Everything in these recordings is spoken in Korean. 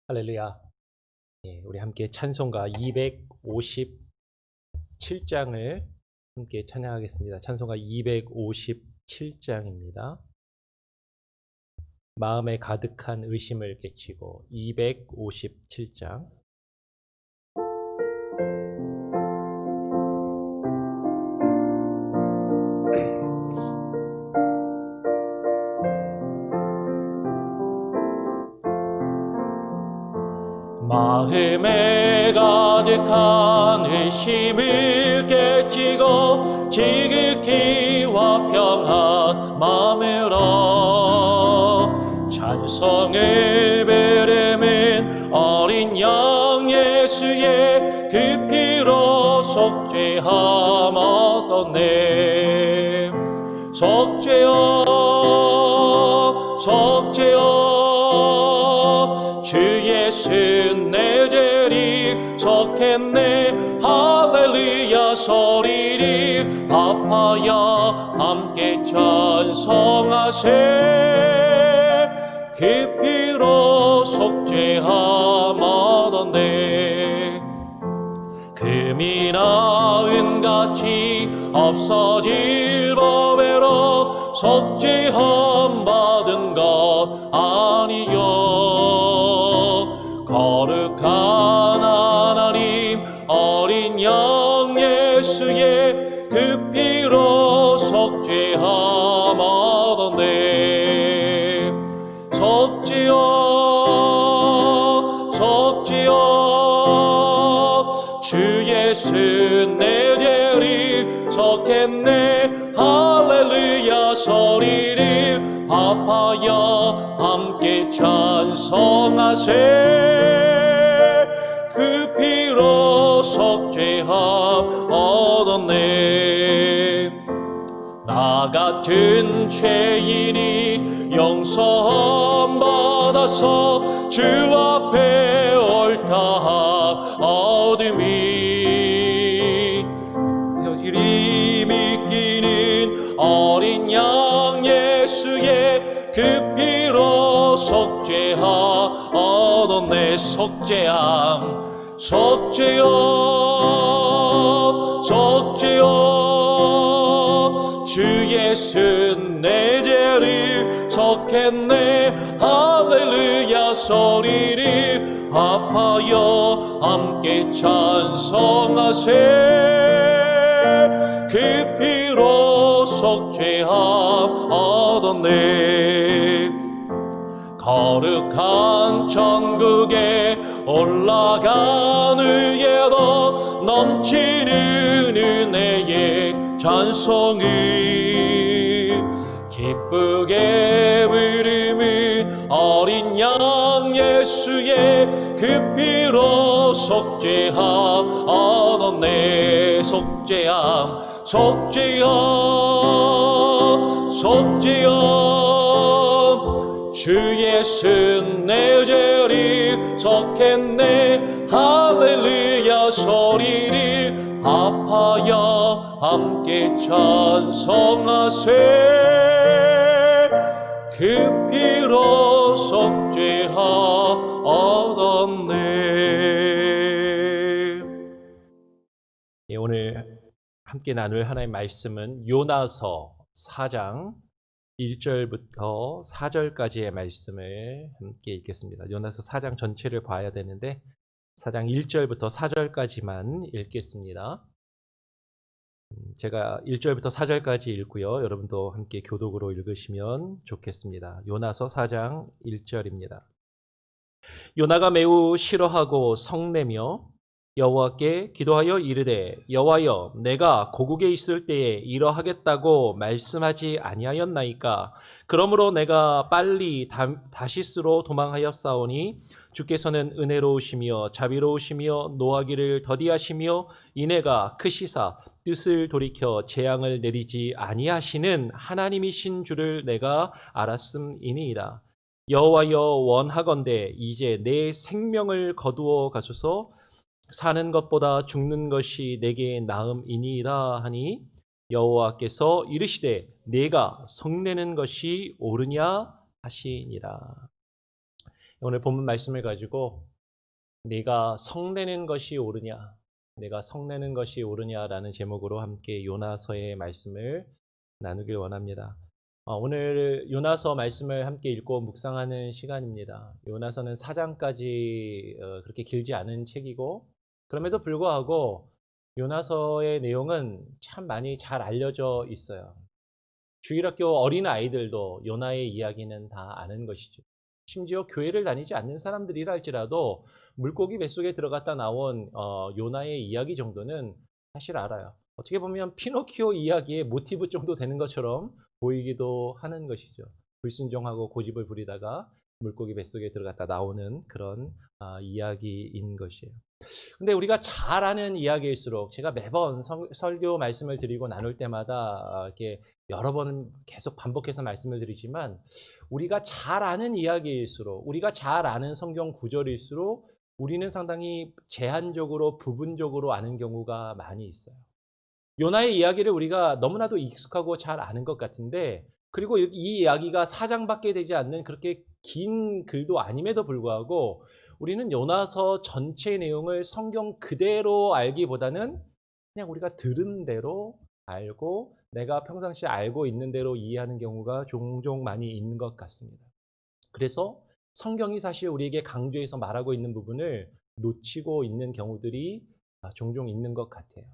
할렐루야. 우리 함께 찬송가 257장을 함께 찬양하겠습니다. 찬송가 257장입니다. 마음에 가득한 의심을 깨치고 257장. 마음에 가득한 의심을 깨치고 지극히 화평한 마음으로 찬송을 베르는 어린 양 예수의 그 피로 속죄함 얻었네. 속죄여 속죄여 주 예수 내 죄를 속했네. 할렐루야 소리를 아파야 함께 찬송하세. 그 피로 속죄함 얻었네. 금이나 은같이 없어질 법으로 속죄함 받은 것 아니요. 거룩한 하나님 어린 양 예수의 그 피로 속죄함 얻었네. 속죄여 속죄여 주 예수 내 죄를 속했네. 할렐루야 소리를 아파야 함께 찬송하세. 그 피로 속죄함 얻었네. 나 같은 죄인이 용서함 받아서 주 앞에 옳다함 얻음이 여기리 믿기는 어린 양 예수의 그 피로 속죄함 얻었네. 속죄함 속죄여 속죄여 주 예수 내 죄를 속했네. 할렐루야 소리를 아파여 함께 찬송하세. 그 피로 속죄함 얻었네. 거룩한 천국에 올라간 후에도 넘치는 은혜의 찬송을 기쁘게 부르는 어린 양 예수의 그 피로 속죄함 얻었네. 속죄함 속죄함 속죄함 주 예수 내 죄를 속했네. 할렐루야 소리를 아파야 함께 찬송하세. 그 피로 속죄함 얻었네. 오늘 함께 나눌 하나님의 말씀은 요나서 4장 1절부터 4절까지의 말씀을 함께 읽겠습니다. 요나서 4장 전체를 봐야 되는데 4장 1절부터 4절까지만 읽겠습니다. 제가 1절부터 4절까지 읽고요. 여러분도 함께 교독으로 읽으시면 좋겠습니다. 요나서 4장 1절입니다. 요나가 매우 싫어하고 성내며 여호와께 기도하여 이르되 여호와여 내가 고국에 있을 때에 이러하겠다고 말씀하지 아니하였나이까. 그러므로 내가 빨리 다시스로 도망하였사오니 주께서는 은혜로우시며 자비로우시며 노하기를 더디하시며 인애가 크시사 뜻을 돌이켜 재앙을 내리지 아니하시는 하나님이신 줄을 내가 알았음이니이다. 여호와여 원하건대 이제 내 생명을 거두어 가소서. 사는 것보다 죽는 것이 내게 나음이니이다 하니 여호와께서 이르시되 내가 성내는 것이 옳으냐 하시니라. 오늘 본문 말씀을 가지고 네가 성내는 것이 옳으냐, 내가 성내는 것이 옳으냐라는 제목으로 함께 요나서의 말씀을 나누길 원합니다. 오늘 요나서 말씀을 함께 읽고 묵상하는 시간입니다. 요나서는 4장까지 그렇게 길지 않은 책이고, 그럼에도 불구하고 요나서의 내용은 참 많이 잘 알려져 있어요. 주일학교 어린 아이들도 요나의 이야기는 다 아는 것이죠. 심지어 교회를 다니지 않는 사람들이라 할지라도 물고기 뱃속에 들어갔다 나온 요나의 이야기 정도는 사실 알아요. 어떻게 보면 피노키오 이야기의 모티브 정도 되는 것처럼 보이기도 하는 것이죠. 불순종하고 고집을 부리다가 물고기 뱃속에 들어갔다 나오는 그런 이야기인 것이에요. 근데 우리가 잘 아는 이야기일수록, 제가 매번 설교 말씀을 드리고 나눌 때마다 이렇게 여러 번 계속 반복해서 말씀을 드리지만, 우리가 잘 아는 이야기일수록, 우리가 잘 아는 성경 구절일수록 우리는 상당히 제한적으로 부분적으로 아는 경우가 많이 있어요. 요나의 이야기를 우리가 너무나도 익숙하고 잘 아는 것 같은데, 그리고 이 이야기가 4장밖에 되지 않는 그렇게 긴 글도 아님에도 불구하고 우리는 요나서 전체 내용을 성경 그대로 알기보다는 그냥 우리가 들은 대로 알고, 내가 평상시에 알고 있는 대로 이해하는 경우가 종종 많이 있는 것 같습니다. 그래서 성경이 사실 우리에게 강조해서 말하고 있는 부분을 놓치고 있는 경우들이 종종 있는 것 같아요.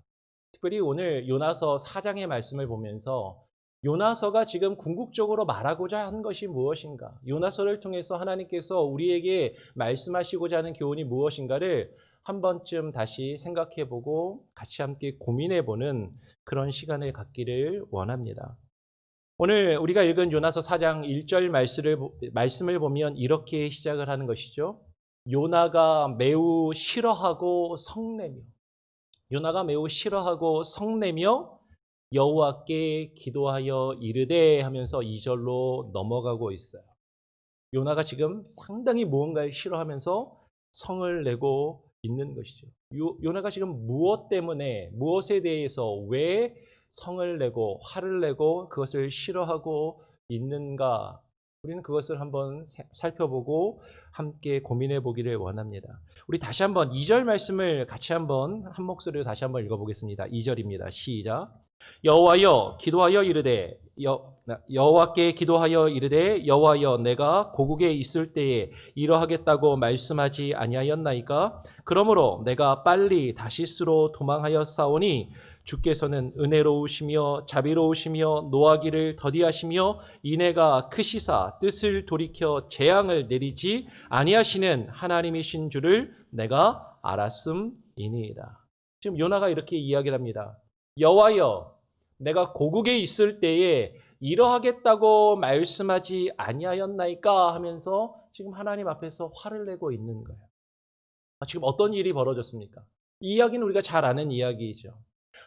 특별히 오늘 요나서 4장의 말씀을 보면서 요나서가 지금 궁극적으로 말하고자 하는 것이 무엇인가, 요나서를 통해서 하나님께서 우리에게 말씀하시고자 하는 교훈이 무엇인가를 한 번쯤 다시 생각해보고 같이 함께 고민해보는 그런 시간을 갖기를 원합니다. 오늘 우리가 읽은 요나서 4장 1절 말씀을 보면 이렇게 시작을 하는 것이죠. 요나가 매우 싫어하고 성내며, 요나가 매우 싫어하고 성내며 여호와께 기도하여 이르되 하면서 2절로 넘어가고 있어요. 요나가 지금 상당히 무언가를 싫어하면서 성을 내고 있는 것이죠. 요나가 지금 무엇 때문에, 무엇에 대해서 왜 성을 내고 화를 내고 그것을 싫어하고 있는가, 우리는 그것을 한번 살펴보고 함께 고민해 보기를 원합니다. 우리 다시 한번 2절 말씀을 같이 한번 한 목소리로 다시 한번 읽어보겠습니다. 2절입니다. 시작. 여호와여 기도하여 이르되 여호와께 기도하여 이르되 여호와여 내가 고국에 있을 때에 이러하겠다고 말씀하지 아니하였나이까? 그러므로 내가 빨리 다시스로 도망하여 싸우니 주께서는 은혜로우시며 자비로우시며 노하기를 더디하시며 인애가 크시사 뜻을 돌이켜 재앙을 내리지 아니하시는 하나님이신 줄을 내가 알았음이니이다. 지금 요나가 이렇게 이야기를 합니다. 여호와여 내가 고국에 있을 때에 이러하겠다고 말씀하지 아니하였나이까 하면서 지금 하나님 앞에서 화를 내고 있는 거예요. 지금 어떤 일이 벌어졌습니까? 이 이야기는 우리가 잘 아는 이야기이죠.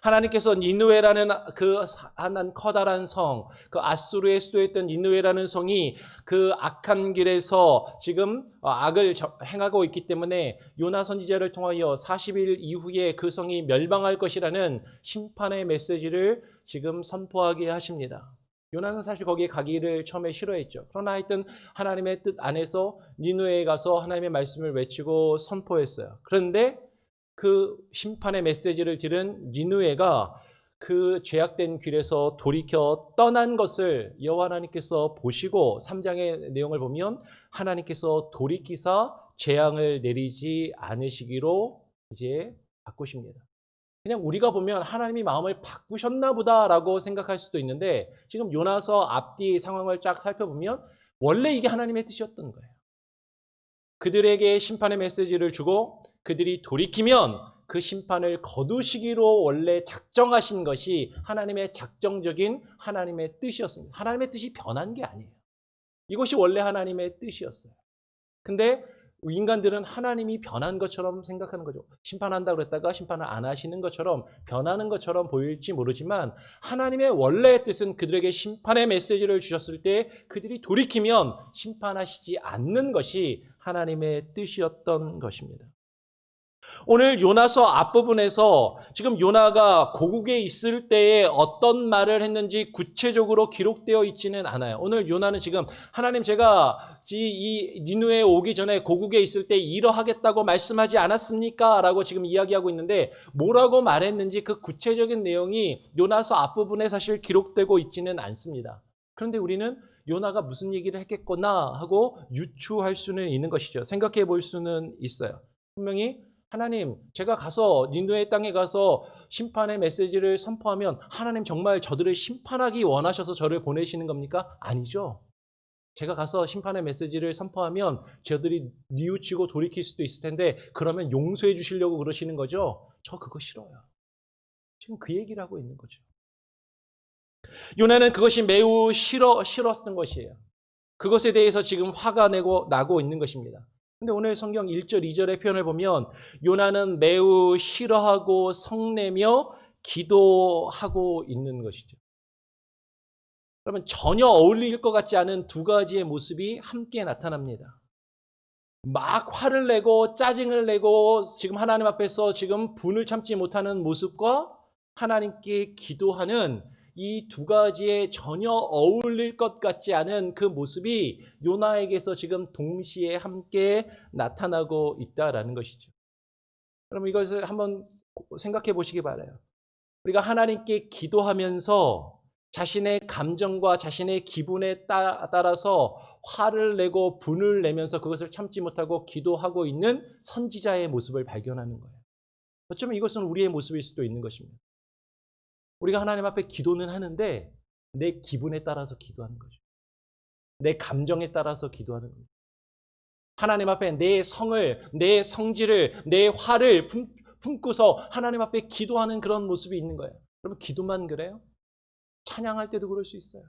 하나님께서 니느웨라는 그 한 커다란 성, 그 아수르의 수도였던 니느웨라는 성이 그 악한 길에서 지금 악을 행하고 있기 때문에 요나 선지자를 통하여 40일 이후에 그 성이 멸망할 것이라는 심판의 메시지를 지금 선포하게 하십니다. 요나는 사실 거기에 가기를 처음에 싫어했죠. 그러나 하여튼 하나님의 뜻 안에서 니느웨에 가서 하나님의 말씀을 외치고 선포했어요. 그런데 그 심판의 메시지를 들은 니느웨가 그 죄악된 길에서 돌이켜 떠난 것을 여호와 하나님께서 보시고 3장의 내용을 보면 하나님께서 돌이키사 재앙을 내리지 않으시기로 이제 바꾸십니다. 그냥 우리가 보면 하나님이 마음을 바꾸셨나 보다라고 생각할 수도 있는데, 지금 요나서 앞뒤 상황을 쫙 살펴보면 원래 이게 하나님의 뜻이었던 거예요. 그들에게 심판의 메시지를 주고 그들이 돌이키면 그 심판을 거두시기로 원래 작정하신 것이 하나님의 작정적인 하나님의 뜻이었습니다. 하나님의 뜻이 변한 게 아니에요. 이것이 원래 하나님의 뜻이었어요. 근데 인간들은 하나님이 변한 것처럼 생각하는 거죠. 심판한다고 그랬다가 심판을 안 하시는 것처럼, 변하는 것처럼 보일지 모르지만 하나님의 원래의 뜻은 그들에게 심판의 메시지를 주셨을 때 그들이 돌이키면 심판하시지 않는 것이 하나님의 뜻이었던 것입니다. 오늘 요나서 앞부분에서 지금 요나가 고국에 있을 때에 어떤 말을 했는지 구체적으로 기록되어 있지는 않아요. 오늘 요나는 지금 하나님 제가 이 니느웨에 오기 전에 고국에 있을 때 이러하겠다고 말씀하지 않았습니까? 라고 지금 이야기하고 있는데 뭐라고 말했는지 그 구체적인 내용이 요나서 앞부분에 사실 기록되고 있지는 않습니다. 그런데 우리는 요나가 무슨 얘기를 했겠구나 하고 유추할 수는 있는 것이죠. 생각해 볼 수는 있어요. 분명히 하나님, 제가 가서 니느웨 땅에 가서 심판의 메시지를 선포하면 하나님 정말 저들을 심판하기 원하셔서 저를 보내시는 겁니까? 아니죠. 제가 가서 심판의 메시지를 선포하면 저들이 뉘우치고 돌이킬 수도 있을 텐데 그러면 용서해 주시려고 그러시는 거죠? 저 그거 싫어요. 지금 그 얘기를 하고 있는 거죠. 요나는 그것이 매우 싫었던 것이에요. 그것에 대해서 지금 화가 나고 있는 것입니다. 근데 오늘 성경 1절, 2절의 표현을 보면 요나는 매우 싫어하고 성내며 기도하고 있는 것이죠. 그러면 전혀 어울릴 것 같지 않은 두 가지의 모습이 함께 나타납니다. 막 화를 내고 짜증을 내고 지금 하나님 앞에서 지금 분을 참지 못하는 모습과 하나님께 기도하는 이 두 가지에 전혀 어울릴 것 같지 않은 그 모습이 요나에게서 지금 동시에 함께 나타나고 있다라는 것이죠. 그럼 이것을 한번 생각해 보시기 바라요. 우리가 하나님께 기도하면서 자신의 감정과 자신의 기분에 따라서 화를 내고 분을 내면서 그것을 참지 못하고 기도하고 있는 선지자의 모습을 발견하는 거예요. 어쩌면 이것은 우리의 모습일 수도 있는 것입니다. 우리가 하나님 앞에 기도는 하는데 내 기분에 따라서 기도하는 거죠. 내 감정에 따라서 기도하는 겁니다. 하나님 앞에 내 성을, 내 성질을, 내 화를 품고서 하나님 앞에 기도하는 그런 모습이 있는 거예요. 여러분 기도만 그래요? 찬양할 때도 그럴 수 있어요.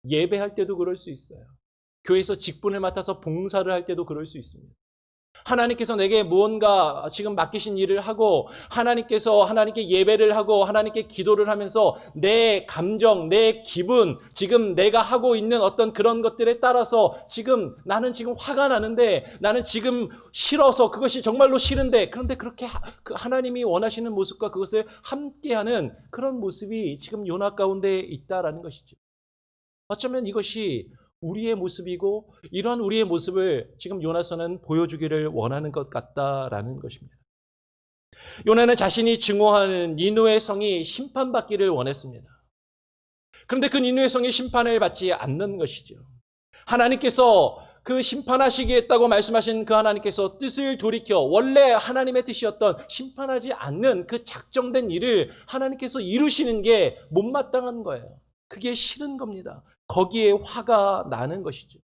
예배할 때도 그럴 수 있어요. 교회에서 직분을 맡아서 봉사를 할 때도 그럴 수 있습니다. 하나님께서 내게 무언가 지금 맡기신 일을 하고 하나님께서 하나님께 예배를 하고 하나님께 기도를 하면서 내 감정, 내 기분, 지금 내가 하고 있는 어떤 그런 것들에 따라서 지금 나는 지금 화가 나는데 나는 지금 싫어서 그것이 정말로 싫은데 그런데 그렇게 하나님이 원하시는 모습과 그것을 함께하는 그런 모습이 지금 요나 가운데 있다라는 것이죠. 어쩌면 이것이 우리의 모습이고 이런 우리의 모습을 지금 요나서는 보여주기를 원하는 것 같다라는 것입니다. 요나는 자신이 증오하는 니느웨 성이 심판받기를 원했습니다. 그런데 그 니느웨 성이 심판을 받지 않는 것이죠. 하나님께서 그 심판하시겠다고 말씀하신 그 하나님께서 뜻을 돌이켜 원래 하나님의 뜻이었던 심판하지 않는 그 작정된 일을 하나님께서 이루시는 게 못마땅한 거예요. 그게 싫은 겁니다. 거기에 화가 나는 것이죠.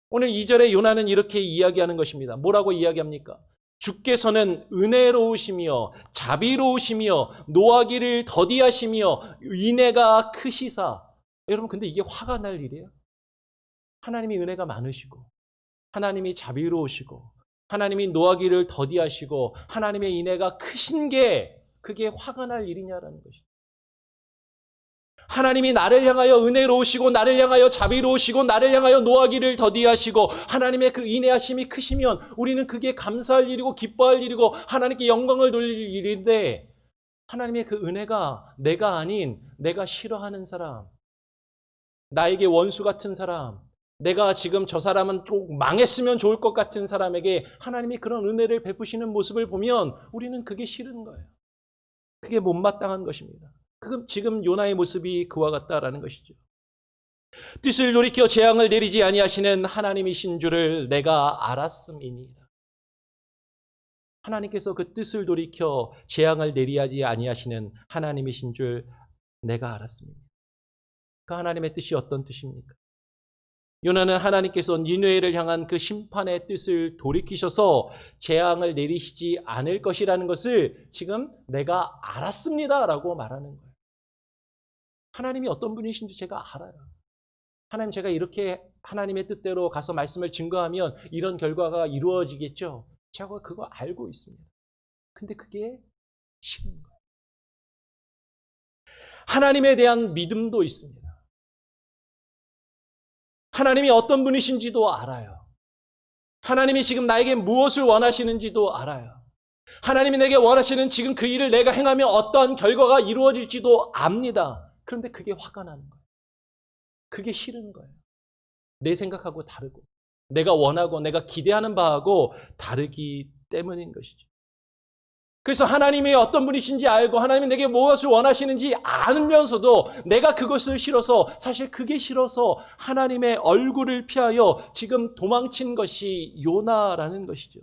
오늘 2절에 요나는 이렇게 이야기하는 것입니다. 뭐라고 이야기합니까? 주께서는 은혜로우시며 자비로우시며 노하기를 더디하시며 인애가 크시사. 여러분 근데 이게 화가 날 일이에요? 하나님이 은혜가 많으시고 하나님이 자비로우시고 하나님이 노하기를 더디하시고 하나님의 인애가 크신 게 그게 화가 날 일이냐라는 것이죠. 하나님이 나를 향하여 은혜로우시고 나를 향하여 자비로우시고 나를 향하여 노하기를 더디하시고 하나님의 그 인애하심이 크시면 우리는 그게 감사할 일이고 기뻐할 일이고 하나님께 영광을 돌릴 일인데 하나님의 그 은혜가 내가 아닌 내가 싫어하는 사람, 나에게 원수 같은 사람, 내가 지금 저 사람은 좀 망했으면 좋을 것 같은 사람에게 하나님이 그런 은혜를 베푸시는 모습을 보면 우리는 그게 싫은 거예요. 그게 못마땅한 것입니다. 지금 요나의 모습이 그와 같다라는 것이죠. 뜻을 돌이켜 재앙을 내리지 아니하시는 하나님이신 줄을 내가 알았음이니이다. 하나님께서 그 뜻을 돌이켜 재앙을 내리지 아니하시는 하나님이신 줄 내가 알았습니다. 그 하나님의 뜻이 어떤 뜻입니까? 요나는 하나님께서 니느웨를 향한 그 심판의 뜻을 돌이키셔서 재앙을 내리시지 않을 것이라는 것을 지금 내가 알았습니다라고 말하는 거예요. 하나님이 어떤 분이신지 제가 알아요. 하나님 제가 이렇게 하나님의 뜻대로 가서 말씀을 증거하면 이런 결과가 이루어지겠죠. 제가 그거 알고 있습니다. 근데 그게 싫은 거예요. 하나님에 대한 믿음도 있습니다. 하나님이 어떤 분이신지도 알아요. 하나님이 지금 나에게 무엇을 원하시는지도 알아요. 하나님이 내게 원하시는 지금 그 일을 내가 행하면 어떠한 결과가 이루어질지도 압니다. 그런데 그게 화가 나는 거예요. 그게 싫은 거예요. 내 생각하고 다르고 내가 원하고 내가 기대하는 바하고 다르기 때문인 것이죠. 그래서 하나님이 어떤 분이신지 알고 하나님이 내게 무엇을 원하시는지 알면서도 내가 그것을 싫어서, 사실 그게 싫어서 하나님의 얼굴을 피하여 지금 도망친 것이 요나라는 것이죠.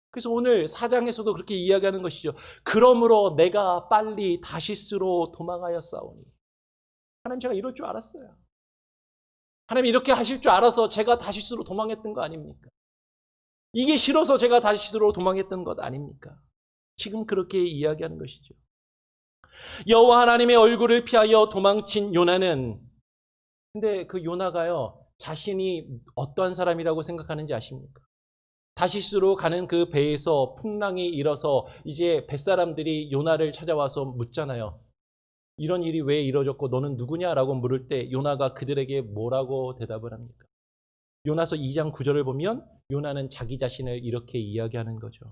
그래서 오늘 4장에서도 그렇게 이야기하는 것이죠. 그러므로 내가 빨리 다시스로 도망하였사오니. 하나님, 제가 이럴 줄 알았어요. 하나님 이렇게 하실 줄 알아서 제가 다시스로 도망했던 거 아닙니까? 이게 싫어서 제가 다시스로 도망했던 것 아닙니까? 지금 그렇게 이야기하는 것이죠. 여호와 하나님의 얼굴을 피하여 도망친 요나는, 근데 그 요나가요, 자신이 어떠한 사람이라고 생각하는지 아십니까? 다시스로 가는 그 배에서 풍랑이 일어서 이제 뱃사람들이 요나를 찾아와서 묻잖아요. 이런 일이 왜 이루어졌고 너는 누구냐라고 물을 때 요나가 그들에게 뭐라고 대답을 합니까? 요나서 2장 9절을 보면 요나는 자기 자신을 이렇게 이야기하는 거죠.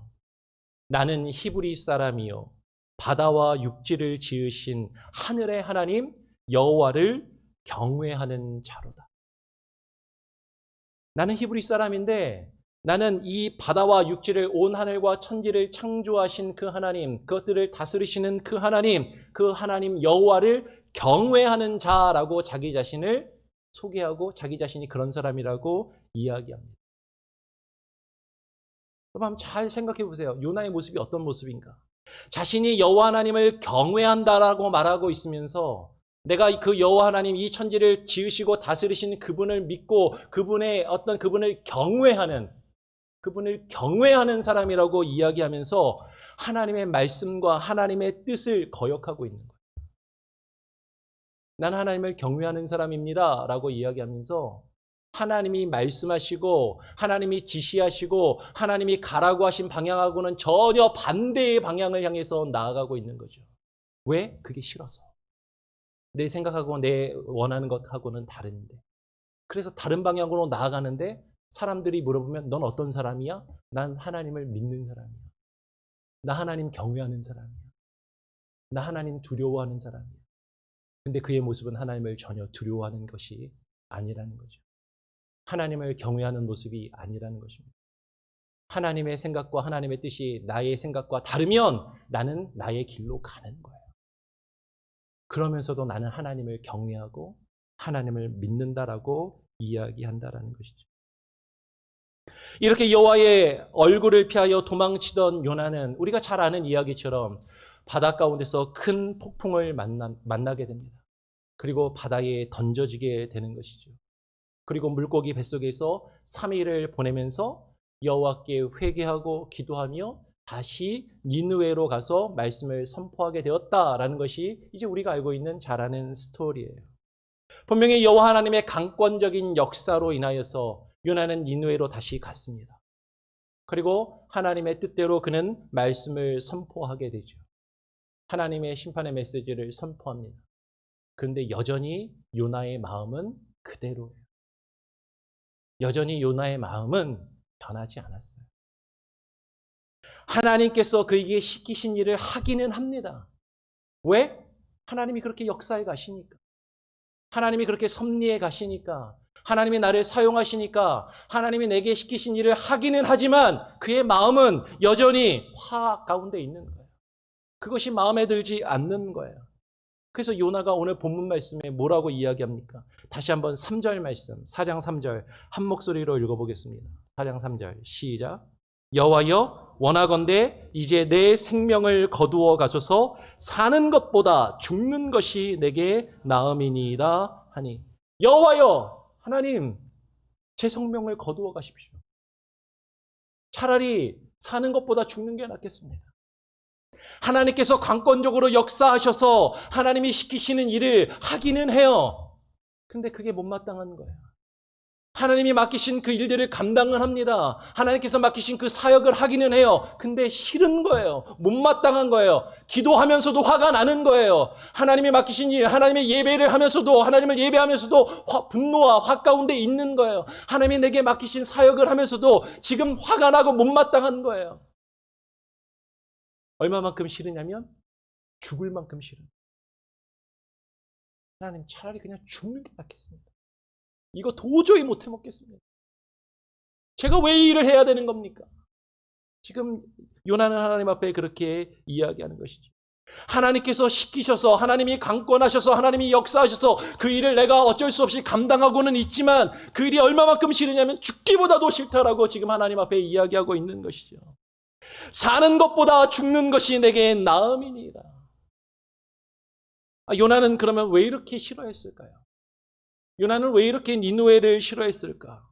나는 히브리 사람이요 바다와 육지를 지으신 하늘의 하나님 여호와를 경외하는 자로다. 나는 히브리 사람인데 나는 이 바다와 육지를, 온 하늘과 천지를 창조하신 그 하나님, 그것들을 다스리시는 그 하나님 여호와를 경외하는 자라고 자기 자신을 소개하고 자기 자신이 그런 사람이라고 이야기합니다. 여러분 한번 잘 생각해 보세요. 요나의 모습이 어떤 모습인가? 자신이 여호와 하나님을 경외한다라고 말하고 있으면서 내가 그 여호와 하나님, 이 천지를 지으시고 다스리신 그분을 믿고 그분을 경외하는 사람이라고 이야기하면서 하나님의 말씀과 하나님의 뜻을 거역하고 있는 거예요. 나는 하나님을 경외하는 사람입니다 라고 이야기하면서 하나님이 말씀하시고 하나님이 지시하시고 하나님이 가라고 하신 방향하고는 전혀 반대의 방향을 향해서 나아가고 있는 거죠. 왜? 그게 싫어서. 내 생각하고 내 원하는 것하고는 다른데. 그래서 다른 방향으로 나아가는데 사람들이 물어보면 넌 어떤 사람이야? 난 하나님을 믿는 사람이야. 나 하나님 경외하는 사람이야. 나 하나님 두려워하는 사람이야. 근데 그의 모습은 하나님을 전혀 두려워하는 것이 아니라는 거죠. 하나님을 경외하는 모습이 아니라는 것입니다. 하나님의 생각과 하나님의 뜻이 나의 생각과 다르면 나는 나의 길로 가는 거예요. 그러면서도 나는 하나님을 경외하고 하나님을 믿는다라고 이야기한다라는 것이죠. 이렇게 여호와의 얼굴을 피하여 도망치던 요나는 우리가 잘 아는 이야기처럼 바다 가운데서 큰 폭풍을 만나게 됩니다. 그리고 바다에 던져지게 되는 것이죠. 그리고 물고기 뱃속에서 3일을 보내면서 여호와께 회개하고 기도하며 다시 니느웨로 가서 말씀을 선포하게 되었다라는 것이 이제 우리가 알고 있는 잘 아는 스토리예요. 분명히 여호와 하나님의 강권적인 역사로 인하여서 요나는 니느웨로 다시 갔습니다. 그리고 하나님의 뜻대로 그는 말씀을 선포하게 되죠. 하나님의 심판의 메시지를 선포합니다. 그런데 여전히 요나의 마음은 그대로예요. 여전히 요나의 마음은 변하지 않았어요. 하나님께서 그에게 시키신 일을 하기는 합니다. 왜? 하나님이 그렇게 역사에 가시니까. 하나님이 그렇게 섭리에 가시니까. 하나님이 나를 사용하시니까 하나님이 내게 시키신 일을 하기는 하지만 그의 마음은 여전히 화 가운데 있는 거예요. 그것이 마음에 들지 않는 거예요. 그래서 요나가 오늘 본문 말씀에 뭐라고 이야기합니까? 다시 한번 3절 말씀, 4장 3절 한 목소리로 읽어보겠습니다. 4장 3절 시작. 여호와여 원하건대 이제 내 생명을 거두어 가소서. 사는 것보다 죽는 것이 내게 나음이니이다 하니. 여호와여, 하나님, 제 생명을 거두어 가십시오. 차라리 사는 것보다 죽는 게 낫겠습니다. 하나님께서 강권적으로 역사하셔서 하나님이 시키시는 일을 하기는 해요. 근데 그게 못마땅한 거예요. 하나님이 맡기신 그 일들을 감당을 합니다. 하나님께서 맡기신 그 사역을 하기는 해요. 근데 싫은 거예요. 못마땅한 거예요. 기도하면서도 화가 나는 거예요. 하나님이 맡기신 일, 하나님의 예배를 하면서도, 하나님을 예배하면서도 분노와 화 가운데 있는 거예요. 하나님이 내게 맡기신 사역을 하면서도 지금 화가 나고 못마땅한 거예요. 얼마만큼 싫으냐면 죽을 만큼 싫은. 하나님, 차라리 그냥 죽는 게 낫겠습니다. 이거 도저히 못 해먹겠습니다. 제가 왜 이 일을 해야 되는 겁니까? 지금 요나는 하나님 앞에 그렇게 이야기하는 것이죠. 하나님께서 시키셔서, 하나님이 강권하셔서, 하나님이 역사하셔서 그 일을 내가 어쩔 수 없이 감당하고는 있지만 그 일이 얼마만큼 싫으냐면 죽기보다도 싫다라고 지금 하나님 앞에 이야기하고 있는 것이죠. 사는 것보다 죽는 것이 내게 나음이니이다. 요나는 그러면 왜 이렇게 싫어했을까요? 요나는 왜 이렇게 니느웨를 싫어했을까?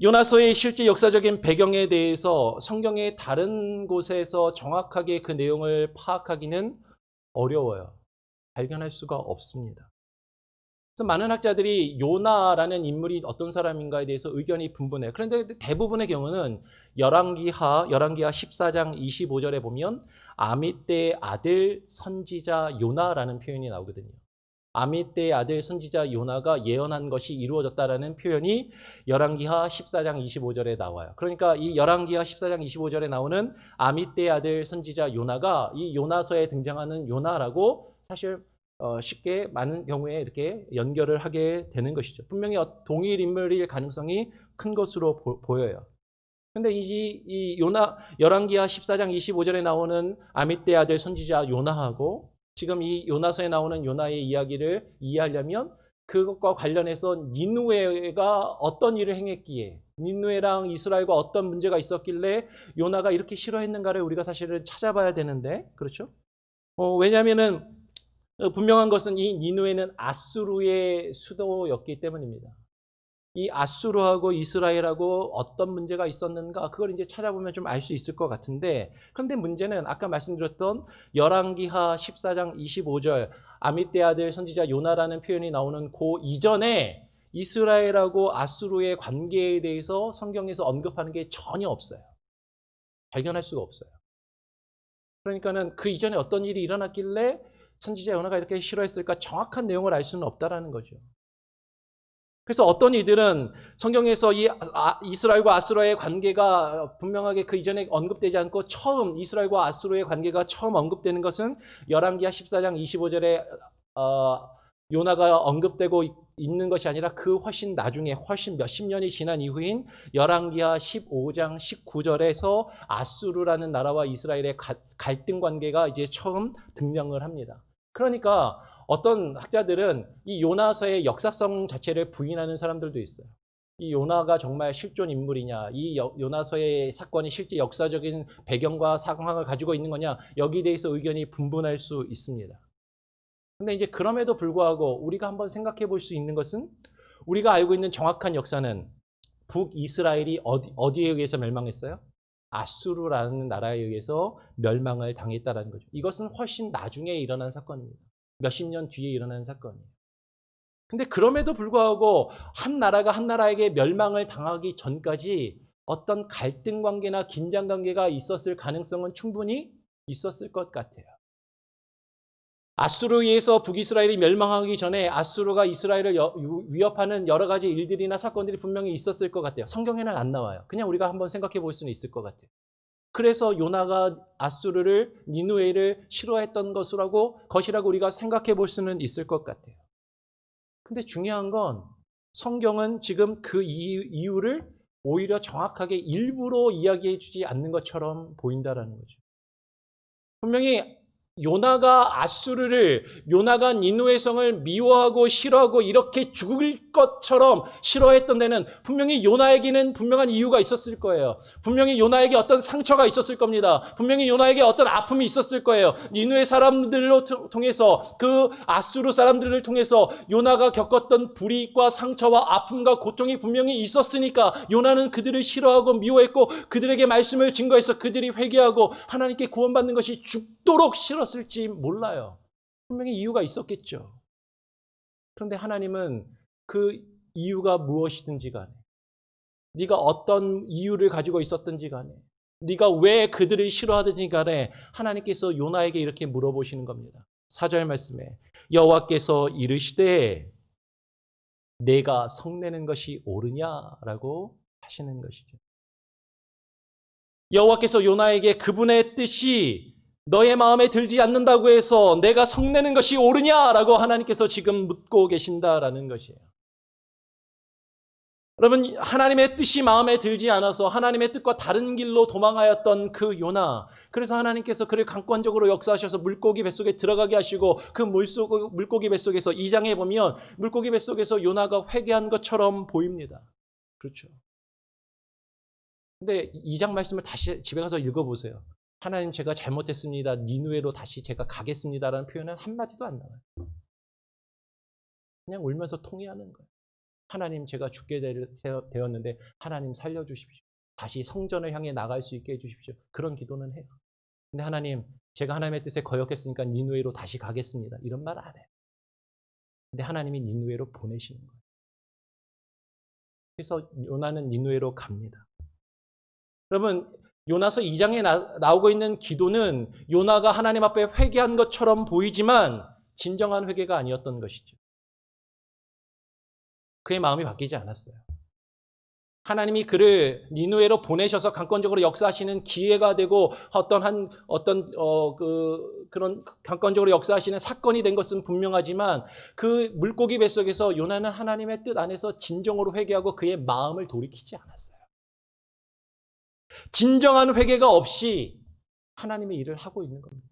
요나서의 실제 역사적인 배경에 대해서 성경의 다른 곳에서 정확하게 그 내용을 파악하기는 어려워요. 발견할 수가 없습니다. 그래서 많은 학자들이 요나라는 인물이 어떤 사람인가에 대해서 의견이 분분해요. 그런데 대부분의 경우는 열왕기하 14장 25절에 보면 아미떼의 아들 선지자 요나라는 표현이 나오거든요. 아미떼의 아들 선지자 요나가 예언한 것이 이루어졌다라는 표현이 열왕기하 14장 25절에 나와요. 그러니까 이 열왕기하 14장 25절에 나오는 아미떼의 아들 선지자 요나가 이 요나서에 등장하는 요나라고 사실 쉽게 많은 경우에 이렇게 연결을 하게 되는 것이죠. 분명히 동일 인물일 가능성이 큰 것으로 보여요. 근데 이 요나 열왕기하 14장 25절에 나오는 아미떼의 아들 선지자 요나하고 지금 이 요나서에 나오는 요나의 이야기를 이해하려면 그것과 관련해서 니느웨가 어떤 일을 행했기에 니느웨랑 이스라엘과 어떤 문제가 있었길래 요나가 이렇게 싫어했는가를 우리가 사실은 찾아봐야 되는데 그렇죠? 왜냐하면은 분명한 것은 이 니느웨는 아수르의 수도였기 때문입니다. 이 아수르하고 이스라엘하고 어떤 문제가 있었는가 그걸 이제 찾아보면 좀 알 수 있을 것 같은데 그런데 문제는 아까 말씀드렸던 열왕기하 14장 25절 아미떼 아들 선지자 요나라는 표현이 나오는 그 이전에 이스라엘하고 아수르의 관계에 대해서 성경에서 언급하는 게 전혀 없어요. 발견할 수가 없어요. 그러니까는 그 이전에 어떤 일이 일어났길래 선지자 요나가 이렇게 싫어했을까 정확한 내용을 알 수는 없다라는 거죠. 그래서 어떤 이들은 성경에서 이 이스라엘과 아수르의 관계가 분명하게 그 이전에 언급되지 않고 처음 이스라엘과 아수르의 관계가 처음 언급되는 것은 열왕기하 14장 25절에 요나가 언급되고 있는 것이 아니라 그 훨씬 나중에 훨씬 몇십 년이 지난 이후인 열왕기하 15장 19절에서 아수르라는 나라와 이스라엘의 갈등 관계가 이제 처음 등장을 합니다. 그러니까 어떤 학자들은 이 요나서의 역사성 자체를 부인하는 사람들도 있어요. 이 요나가 정말 실존 인물이냐, 이 요나서의 사건이 실제 역사적인 배경과 상황을 가지고 있는 거냐, 여기에 대해서 의견이 분분할 수 있습니다. 근데 이제 그럼에도 불구하고 우리가 한번 생각해 볼 수 있는 것은 우리가 알고 있는 정확한 역사는 북이스라엘이 어디에 의해서 멸망했어요? 아수르라는 나라에 의해서 멸망을 당했다는 거죠. 이것은 훨씬 나중에 일어난 사건입니다. 몇십 년 뒤에 일어난 사건이에요. 근데 그럼에도 불구하고 한 나라가 한 나라에게 멸망을 당하기 전까지 어떤 갈등 관계나 긴장 관계가 있었을 가능성은 충분히 있었을 것 같아요. 아수르에 의해서 북이스라엘이 멸망하기 전에 아수르가 이스라엘을 위협하는 여러 가지 일들이나 사건들이 분명히 있었을 것 같아요. 성경에는 안 나와요. 그냥 우리가 한번 생각해 볼 수는 있을 것 같아요. 그래서 요나가 아수르를 니느웨를 싫어했던 것이라고 우리가 생각해 볼 수는 있을 것 같아요. 근데 중요한 건 성경은 지금 그 이유를 오히려 정확하게 일부러 이야기해 주지 않는 것처럼 보인다라는 거죠. 분명히 요나가 니느웨 성을 미워하고 싫어하고 이렇게 죽을 것처럼 싫어했던 데는 분명히 요나에게는 분명한 이유가 있었을 거예요. 분명히 요나에게 어떤 상처가 있었을 겁니다. 분명히 요나에게 어떤 아픔이 있었을 거예요. 니느웨 사람들로 통해서 그 아수르 사람들을 통해서 요나가 겪었던 불이익과 상처와 아픔과 고통이 분명히 있었으니까 요나는 그들을 싫어하고 미워했고 그들에게 말씀을 증거해서 그들이 회개하고 하나님께 구원받는 것이 죽도록 싫었을지 몰라요. 분명히 이유가 있었겠죠. 그런데 하나님은 그 이유가 무엇이든지 간에 네가 어떤 이유를 가지고 있었든지 간에 네가 왜 그들을 싫어하든지 간에 하나님께서 요나에게 이렇게 물어보시는 겁니다. 4절 말씀에 여호와께서 이르시되 내가 성내는 것이 옳으냐라고 하시는 것이죠. 여호와께서 요나에게 그분의 뜻이 너의 마음에 들지 않는다고 해서 내가 성내는 것이 옳으냐라고 하나님께서 지금 묻고 계신다라는 것이에요. 여러분, 하나님의 뜻이 마음에 들지 않아서 하나님의 뜻과 다른 길로 도망하였던 그 요나, 그래서 하나님께서 그를 강권적으로 역사하셔서 물고기 뱃속에 들어가게 하시고 그 물고기 뱃속에서 2장에 보면 물고기 뱃속에서 요나가 회개한 것처럼 보입니다. 그렇죠. 근데 2장 말씀을 다시 집에 가서 읽어보세요. 하나님, 제가 잘못했습니다. 니느웨로 다시 제가 가겠습니다라는 표현은 한마디도 안 나와요. 그냥 울면서 통회하는 거예요. 하나님, 제가 죽게 되었는데 하나님 살려주십시오. 다시 성전을 향해 나갈 수 있게 해주십시오. 그런 기도는 해요. 근데 하나님, 제가 하나님의 뜻에 거역했으니까 니느웨로 다시 가겠습니다. 이런 말 안 해요. 근데 하나님이 니느웨로 보내시는 거예요. 그래서 요나는 니느웨로 갑니다. 여러분, 요나서 2장에 나오고 있는 기도는 요나가 하나님 앞에 회개한 것처럼 보이지만 진정한 회개가 아니었던 것이죠. 그의 마음이 바뀌지 않았어요. 하나님이 그를 니느웨로 보내셔서 강권적으로 역사하시는 기회가 되고 그런 강권적으로 역사하시는 사건이 된 것은 분명하지만 그 물고기 뱃속에서 요나는 하나님의 뜻 안에서 진정으로 회개하고 그의 마음을 돌이키지 않았어요. 진정한 회개가 없이 하나님의 일을 하고 있는 겁니다.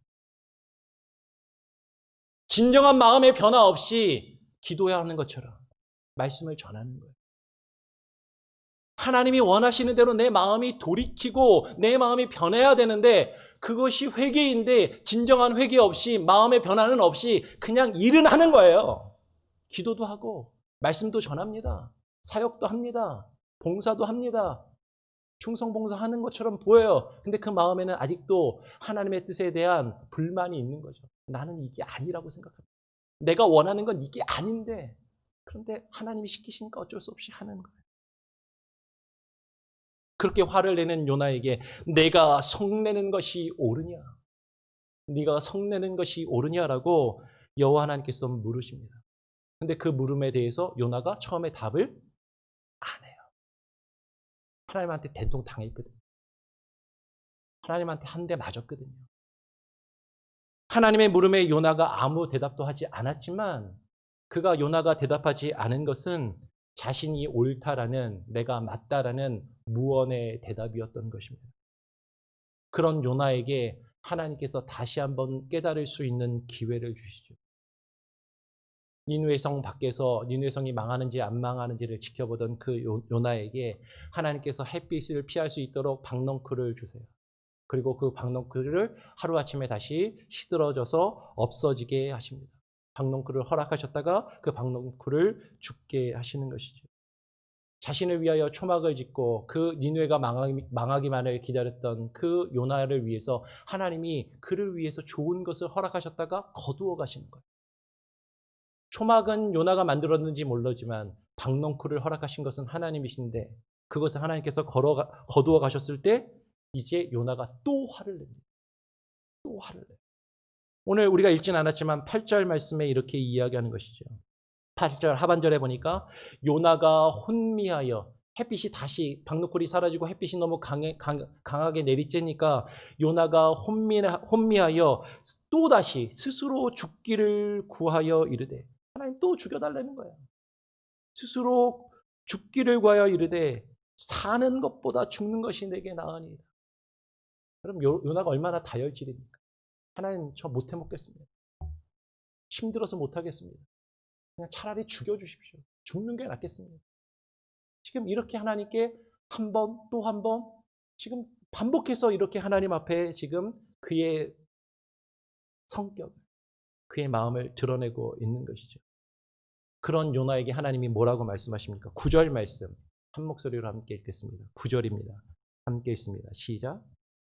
진정한 마음의 변화 없이 기도해야 하는 것처럼 말씀을 전하는 거예요. 하나님이 원하시는 대로 내 마음이 돌이키고 내 마음이 변해야 되는데 그것이 회개인데 진정한 회개 없이 마음의 변화는 없이 그냥 일은 하는 거예요. 기도도 하고 말씀도 전합니다. 사역도 합니다. 봉사도 합니다. 충성봉사하는 것처럼 보여요. 근데 그 마음에는 아직도 하나님의 뜻에 대한 불만이 있는 거죠. 나는 이게 아니라고 생각합니다. 내가 원하는 건 이게 아닌데 그런데 하나님이 시키시니까 어쩔 수 없이 하는 거예요. 그렇게 화를 내는 요나에게 내가 성내는 것이 옳으냐? 네가 성내는 것이 옳으냐라고 여호와 하나님께서 물으십니다. 근데 그 물음에 대해서 요나가 처음에 답을 안 해요. 하나님한테 된통 당했거든요. 하나님한테 한 대 맞았거든요. 하나님의 물음에 요나가 아무 대답도 하지 않았지만 그가 요나가 대답하지 않은 것은 자신이 옳다라는, 내가 맞다라는 무언의 대답이었던 것입니다. 그런 요나에게 하나님께서 다시 한번 깨달을 수 있는 기회를 주시죠. 니느웨 성 밖에서 니느웨 성이 망하는지 안 망하는지를 지켜보던 그 요나에게 하나님께서 햇빛을 피할 수 있도록 박넝쿨을 주세요. 그리고 그 박넝쿨을 하루아침에 다시 시들어져서 없어지게 하십니다. 박넝쿨을 허락하셨다가 그 박넝쿨을 죽게 하시는 것이죠. 자신을 위하여 초막을 짓고 그 니느웨가 망하기만을 기다렸던 그 요나를 위해서 하나님이 그를 위해서 좋은 것을 허락하셨다가 거두어 가시는 거예요. 초막은 요나가 만들었는지 모르지만 박넝쿨을 허락하신 것은 하나님이신데 그것을 하나님께서 거두어 가셨을 때 이제 요나가 또 화를 냅니다. 또 화를 내요. 오늘 우리가 읽지는 않았지만 8절 말씀에 이렇게 이야기하는 것이죠. 8절 하반절에 보니까 요나가 혼미하여 햇빛이 다시 박넝쿨이 사라지고 햇빛이 너무 강하게 내리쬐니까 요나가 혼미하여 또다시 스스로 죽기를 구하여 이르되, 하나님 또 죽여달라는 거예요. 스스로 죽기를 구하여 이르되 사는 것보다 죽는 것이 내게 나으니이다. 그럼 요나가 얼마나 다혈질입니까? 하나님, 저 못해 먹겠습니다. 힘들어서 못하겠습니다. 그냥 차라리 죽여주십시오. 죽는 게 낫겠습니다. 지금 이렇게 하나님께 한 번 또 한 번 지금 반복해서 이렇게 하나님 앞에 지금 그의 성격, 그의 마음을 드러내고 있는 것이죠. 그런 요나에게 하나님이 뭐라고 말씀하십니까? 9절 말씀 한 목소리로 함께 읽겠습니다. 9절입니다. 함께 읽습니다. 시작.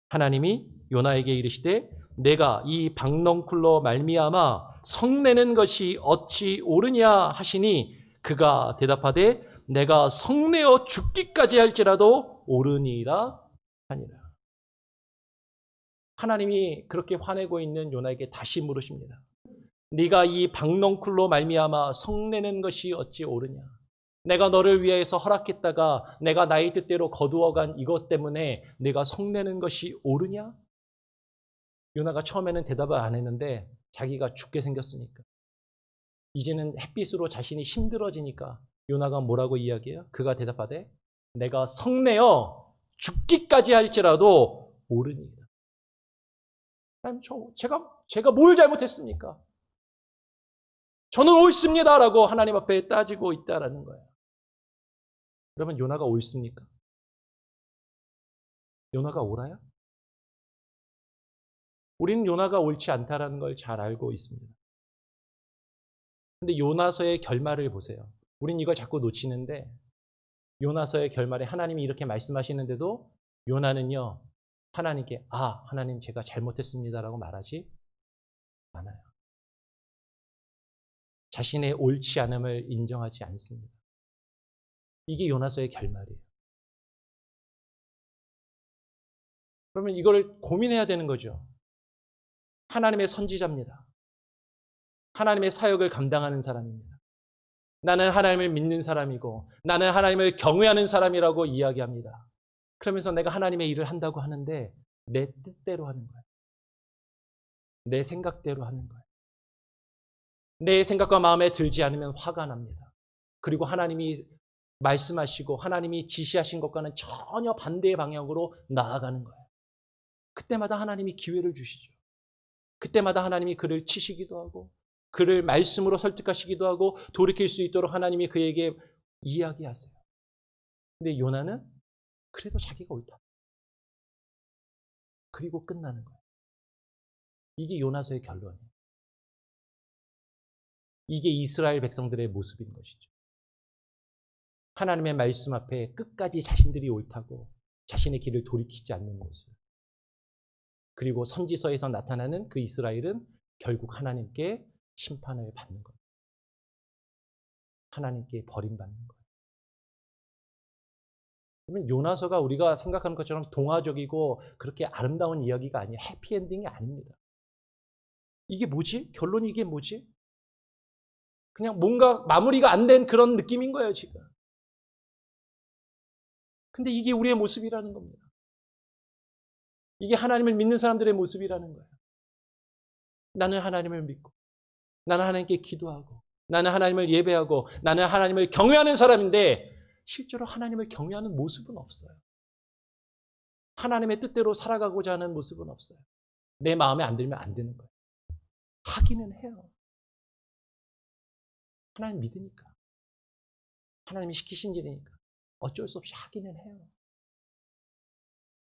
하나님이 요나에게 이르시되 내가 이 박넝쿨로 말미암아 성내는 것이 어찌 옳으냐 하시니 그가 대답하되 내가 성내어 죽기까지 할지라도 옳으니이다 하니라. 하나님이 그렇게 화내고 있는 요나에게 다시 물으십니다. 네가 이 박넝쿨로 말미암아 성내는 것이 어찌 옳으냐? 내가 너를 위해서 허락했다가 내가 나의 뜻대로 거두어간 이것 때문에 내가 성내는 것이 옳으냐? 요나가 처음에는 대답을 안 했는데 자기가 죽게 생겼으니까. 이제는 햇빛으로 자신이 힘들어지니까 요나가 뭐라고 이야기해요? 그가 대답하되 내가 성내어 죽기까지 할지라도 옳으니이다. 제가 뭘 잘못했습니까? 저는 옳습니다라고 하나님 앞에 따지고 있다라는 거예요. 그러면 요나가 옳습니까? 요나가 옳아요? 우리는 요나가 옳지 않다라는 걸 잘 알고 있습니다. 근데 요나서의 결말을 보세요. 우린 이걸 자꾸 놓치는데 요나서의 결말에 하나님이 이렇게 말씀하시는데도 요나는요, 하나님께 하나님 제가 잘못했습니다라고 말하지 않아요. 자신의 옳지 않음을 인정하지 않습니다. 이게 요나서의 결말이에요. 그러면 이거를 고민해야 되는 거죠. 하나님의 선지자입니다. 하나님의 사역을 감당하는 사람입니다. 나는 하나님을 믿는 사람이고 나는 하나님을 경외하는 사람이라고 이야기합니다. 그러면서 내가 하나님의 일을 한다고 하는데 내 뜻대로 하는 거예요. 내 생각대로 하는 거예요. 내 생각과 마음에 들지 않으면 화가 납니다. 그리고 하나님이 말씀하시고 하나님이 지시하신 것과는 전혀 반대의 방향으로 나아가는 거예요. 그때마다 하나님이 기회를 주시죠. 그때마다 하나님이 그를 치시기도 하고 그를 말씀으로 설득하시기도 하고 돌이킬 수 있도록 하나님이 그에게 이야기하세요. 근데 요나는 그래도 자기가 옳다. 그리고 끝나는 거예요. 이게 요나서의 결론이에요. 이게 이스라엘 백성들의 모습인 것이죠. 하나님의 말씀 앞에 끝까지 자신들이 옳다고 자신의 길을 돌이키지 않는 모습. 그리고 선지서에서 나타나는 그 이스라엘은 결국 하나님께 심판을 받는 거예요. 하나님께 버림받는 거예요. 그러면 요나서가 우리가 생각하는 것처럼 동화적이고 그렇게 아름다운 이야기가 아니에요. 해피엔딩이 아닙니다. 이게 뭐지? 결론이 이게 뭐지? 그냥 뭔가 마무리가 안 된 그런 느낌인 거예요, 지금. 근데 이게 우리의 모습이라는 겁니다. 이게 하나님을 믿는 사람들의 모습이라는 거예요. 나는 하나님을 믿고, 나는 하나님께 기도하고, 나는 하나님을 예배하고, 나는 하나님을 경외하는 사람인데 실제로 하나님을 경외하는 모습은 없어요. 하나님의 뜻대로 살아가고자 하는 모습은 없어요. 내 마음에 안 들면 안 되는 거예요. 하기는 해요. 하나님 믿으니까. 하나님이 시키신 일이니까. 어쩔 수 없이 하기는 해요.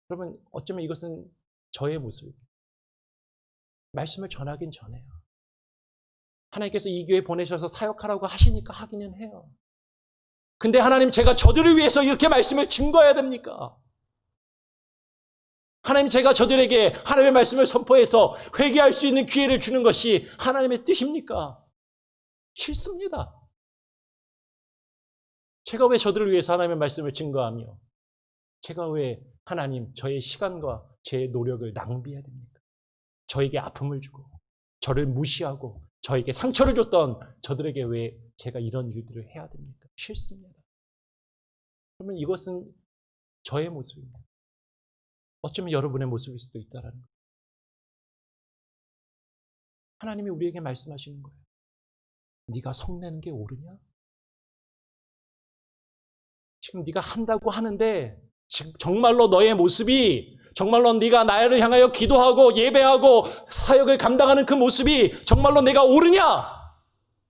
그러면 어쩌면 이것은 저의 모습입니다. 말씀을 전하긴 전해요. 하나님께서 이 교회 보내셔서 사역하라고 하시니까 하기는 해요. 근데 하나님 제가 저들을 위해서 이렇게 말씀을 증거해야 됩니까? 하나님 제가 저들에게 하나님의 말씀을 선포해서 회개할 수 있는 기회를 주는 것이 하나님의 뜻입니까? 싫습니다. 제가 왜 저들을 위해서 하나님의 말씀을 증거하며 제가 왜 하나님 저의 시간과 제 노력을 낭비해야 됩니까? 저에게 아픔을 주고 저를 무시하고 저에게 상처를 줬던 저들에게 왜 제가 이런 일들을 해야 됩니까? 싫습니다. 그러면 이것은 저의 모습입니다. 어쩌면 여러분의 모습일 수도 있다는 거예요. 하나님이 우리에게 말씀하시는 거예요. 네가 성내는 게 옳으냐? 지금 네가 한다고 하는데 정말로 너의 모습이 정말로 네가 나를 향하여 기도하고 예배하고 사역을 감당하는 그 모습이 정말로 내가 옳으냐?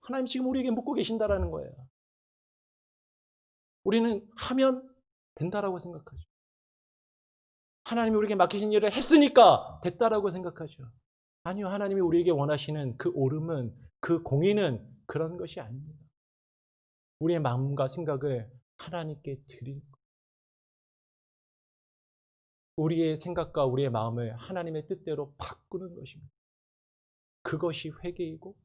하나님 지금 우리에게 묻고 계신다라는 거예요. 우리는 하면 된다라고 생각하죠. 하나님이 우리에게 맡기신 일을 했으니까 됐다라고 생각하죠. 아니요, 하나님이 우리에게 원하시는 그 옳음은, 그 공의는 그런 것이 아닙니다. 우리의 마음과 생각을 하나님께 드리는 거예요. 우리의 생각과 우리의 마음을 하나님의 뜻대로 바꾸는 것입니다. 그것이 회개이고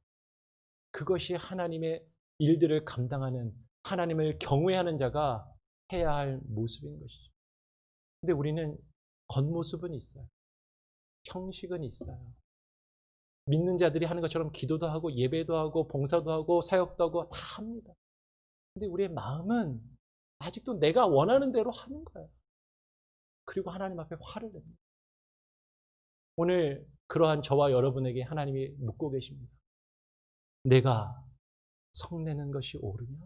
그것이 하나님의 일들을 감당하는 하나님을 경외하는 자가 해야 할 모습인 것이죠. 근데 우리는 겉모습은 있어요. 형식은 있어요. 믿는 자들이 하는 것처럼 기도도 하고 예배도 하고 봉사도 하고 사역도 하고 다 합니다. 근데 우리의 마음은 아직도 내가 원하는 대로 하는 거예요. 그리고 하나님 앞에 화를 냅니다. 오늘 그러한 저와 여러분에게 하나님이 묻고 계십니다. 내가 성내는 것이 옳으냐?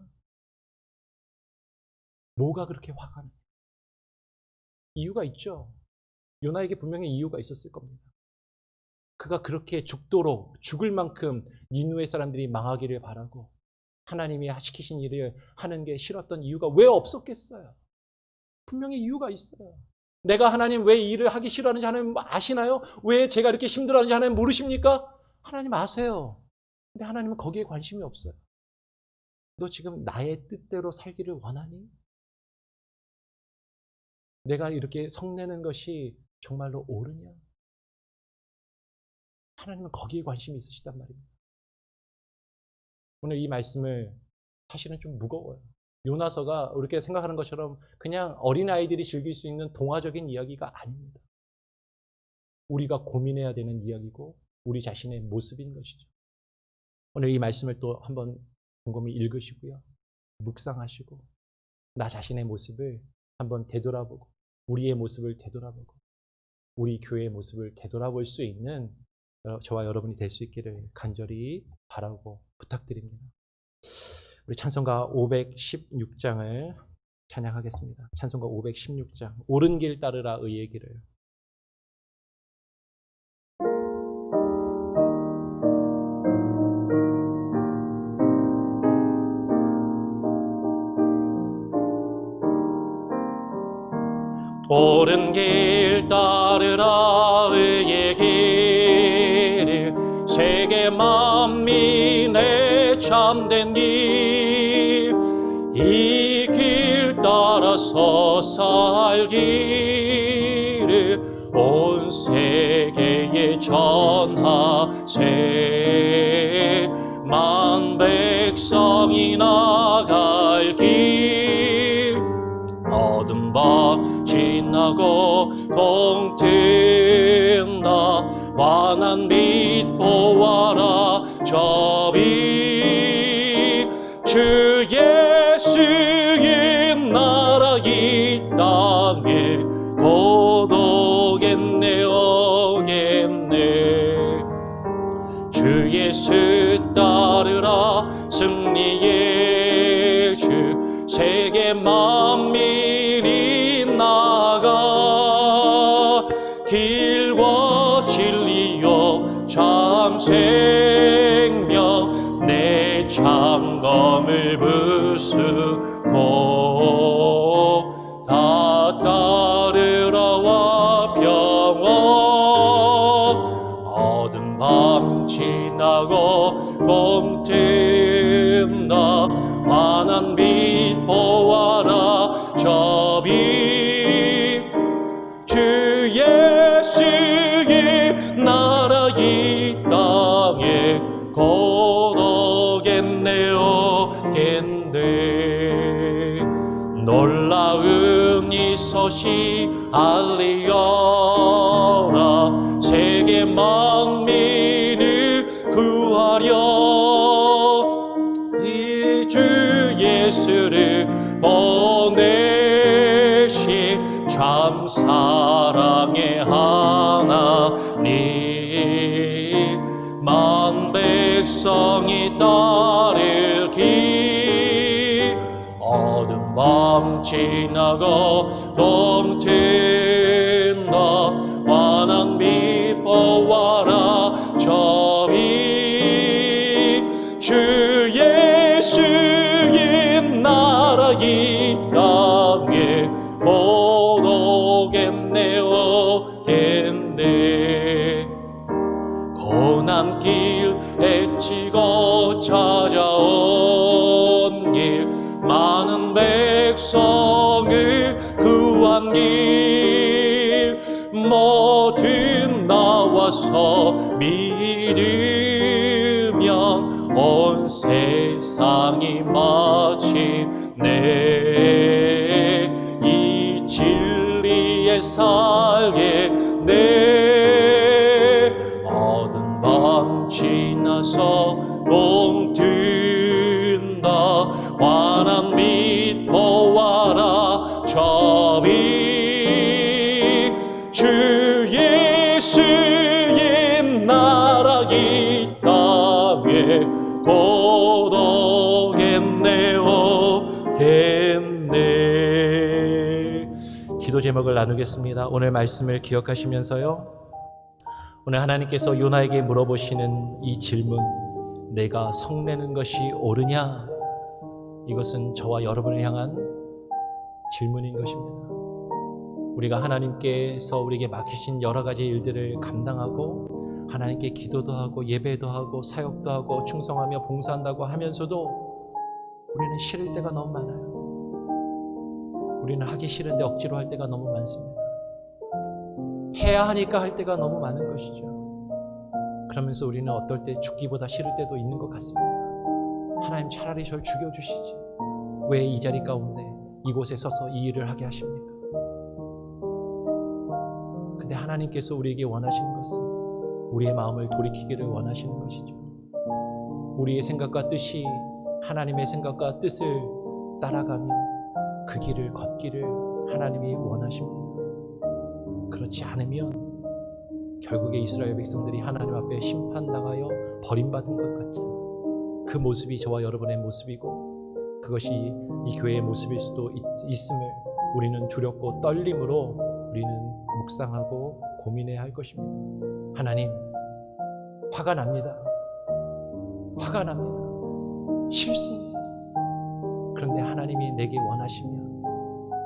뭐가 그렇게 화가 나냐? 이유가 있죠. 요나에게 분명히 이유가 있었을 겁니다. 그가 그렇게 죽도록 죽을 만큼 니느웨 사람들이 망하기를 바라고 하나님이 시키신 일을 하는 게 싫었던 이유가 왜 없었겠어요? 분명히 이유가 있어요. 내가 하나님 왜 이 일을 하기 싫어하는지 하나님 아시나요? 왜 제가 이렇게 힘들어하는지 하나님 모르십니까? 하나님 아세요. 근데 하나님은 거기에 관심이 없어요. 너 지금 나의 뜻대로 살기를 원하니? 내가 이렇게 성내는 것이 정말로 옳으냐? 하나님은 거기에 관심이 있으시단 말입니다. 오늘 이 말씀을 사실은 좀 무거워요. 요나서가 이렇게 생각하는 것처럼 그냥 어린아이들이 즐길 수 있는 동화적인 이야기가 아닙니다. 우리가 고민해야 되는 이야기고 우리 자신의 모습인 것이죠. 오늘 이 말씀을 또 한번 곰곰이 읽으시고요. 묵상하시고 나 자신의 모습을 한번 되돌아보고 우리의 모습을 되돌아보고 우리 교회의 모습을 되돌아볼 수 있는 저와 여러분이 될 수 있기를 간절히 바라고 부탁드립니다. 우리 찬송가 516장을 찬양하겠습니다. 찬송가 516장 옳은 길 따르라 의의 길을. 옳은 길 따르라 의의 길을 세계 만민의 참된 길 이 길 따라서 살기를 온 세계에 전하세 만 백성이 나갈 길 어둠 밤 지나고 동튼다 환한 빛 보아라 저비 주 예수의 나라 이 땅에 곧 오겠네 오겠네 주 예수 따르라 승리의 주 세계 만민이 나가 길과 진리요 참 생명 내 장검을 부수고 다 따르라와 평온 어두운 밤 지나고 동튼다 환한 빛 보아라 저비 주 예수의 나라 이 땅에 곧 오겠네 오겠네 놀라운 이 소식 알리어라 세계 만민을 구하려 이 주 예수를 보내신 참 사랑의 하나님 만 백성이 따를 길 어두운 밤 지나고 동튼다 환한 빛 보아라 저비 주 예수의 나라 이 땅에 곧 오겠네 오겠네 고난길 헤치고 찾아온 길 많은 백성을 구한 길 모든 나와서 믿으면 온 세상이 마침내 이 진리에 살겠네 어두운 밤 지나서 동튼다 환한 곧 오겠네 오겠네. 기도 제목을 나누겠습니다. 오늘 말씀을 기억하시면서요, 오늘 하나님께서 요나에게 물어보시는 이 질문, 내가 성내는 것이 옳으냐? 이것은 저와 여러분을 향한 질문인 것입니다. 우리가 하나님께서 우리에게 맡기신 여러 가지 일들을 감당하고 하나님께 기도도 하고 예배도 하고 사역도 하고 충성하며 봉사한다고 하면서도 우리는 싫을 때가 너무 많아요. 우리는 하기 싫은데 억지로 할 때가 너무 많습니다. 해야 하니까 할 때가 너무 많은 것이죠. 그러면서 우리는 어떨 때 죽기보다 싫을 때도 있는 것 같습니다. 하나님, 차라리 저를 죽여주시지. 왜 이 자리 가운데 이곳에 서서 이 일을 하게 하십니까? 근데 하나님께서 우리에게 원하시는 것은 우리의 마음을 돌이키기를 원하시는 것이죠. 우리의 생각과 뜻이 하나님의 생각과 뜻을 따라가며 그 길을 걷기를 하나님이 원하십니다. 그렇지 않으면 결국에 이스라엘 백성들이 하나님 앞에 심판당하여 버림받은 것 같은 그 모습이 저와 여러분의 모습이고, 그것이 이 교회의 모습일 수도 있음을 우리는 두렵고 떨림으로 우리는 묵상하고 고민해야 할 것입니다. 하나님, 화가 납니다. 화가 납니다. 싫습니다. 그런데 하나님이 내게 원하시면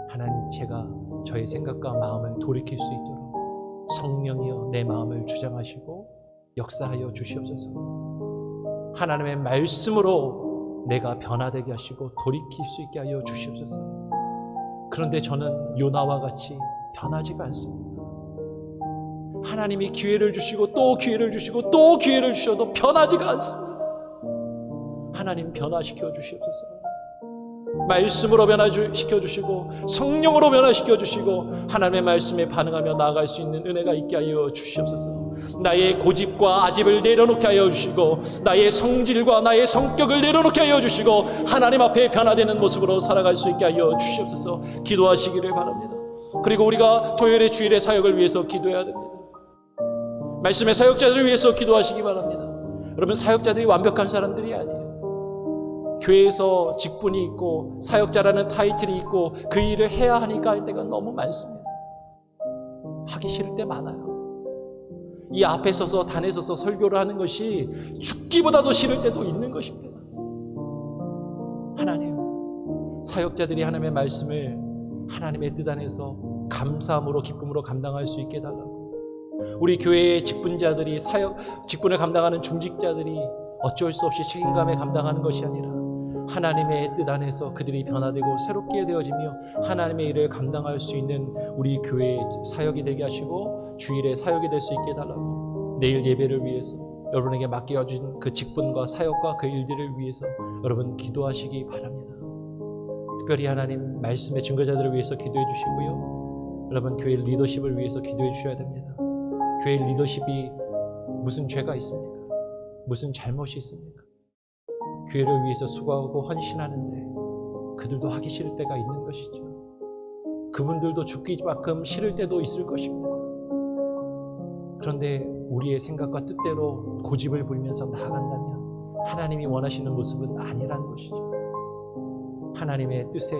하나님, 제가 저의 생각과 마음을 돌이킬 수 있도록 성령이여 내 마음을 주장하시고 역사하여 주시옵소서. 하나님의 말씀으로 내가 변화되게 하시고 돌이킬 수 있게 하여 주시옵소서. 그런데 저는 요나와 같이 변하지가 않습니다. 하나님이 기회를 주시고 또 기회를 주시고 또 기회를 주셔도 변하지가 않습니다. 하나님, 변화시켜 주시옵소서. 말씀으로 변화시켜 주시고 성령으로 변화시켜 주시고 하나님의 말씀에 반응하며 나아갈 수 있는 은혜가 있게 하여 주시옵소서. 나의 고집과 아집을 내려놓게 하여 주시고 나의 성질과 나의 성격을 내려놓게 하여 주시고 하나님 앞에 변화되는 모습으로 살아갈 수 있게 하여 주시옵소서. 기도하시기를 바랍니다. 그리고 우리가 토요일에 주일의 사역을 위해서 기도해야 됩니다. 말씀의 사역자들을 위해서 기도하시기 바랍니다. 여러분, 사역자들이 완벽한 사람들이 아니에요. 교회에서 직분이 있고 사역자라는 타이틀이 있고 그 일을 해야 하니까 할 때가 너무 많습니다. 하기 싫을 때 많아요. 이 앞에 서서 단에 서서 설교를 하는 것이 죽기보다도 싫을 때도 있는 것입니다. 하나님, 사역자들이 하나님의 말씀을 하나님의 뜻 안에서 감사함으로 기쁨으로 감당할 수 있게 해달라고. 우리 교회의 직분자들이 직분을 감당하는 중직자들이 어쩔 수 없이 책임감에 감당하는 것이 아니라 하나님의 뜻 안에서 그들이 변화되고 새롭게 되어지며 하나님의 일을 감당할 수 있는 우리 교회의 사역이 되게 하시고 주일에 사역이 될 수 있게 해달라고. 내일 예배를 위해서 여러분에게 맡겨진 그 직분과 사역과 그 일들을 위해서 여러분 기도하시기 바랍니다. 특별히 하나님 말씀의 증거자들을 위해서 기도해 주시고요. 여러분, 교회 리더십을 위해서 기도해 주셔야 됩니다. 교회 리더십이 무슨 죄가 있습니까? 무슨 잘못이 있습니까? 교회를 위해서 수고하고 헌신하는데 그들도 하기 싫을 때가 있는 것이죠. 그분들도 죽기만큼 싫을 때도 있을 것입니다. 그런데 우리의 생각과 뜻대로 고집을 부리면서 나아간다면 하나님이 원하시는 모습은 아니라는 것이죠. 하나님의 뜻에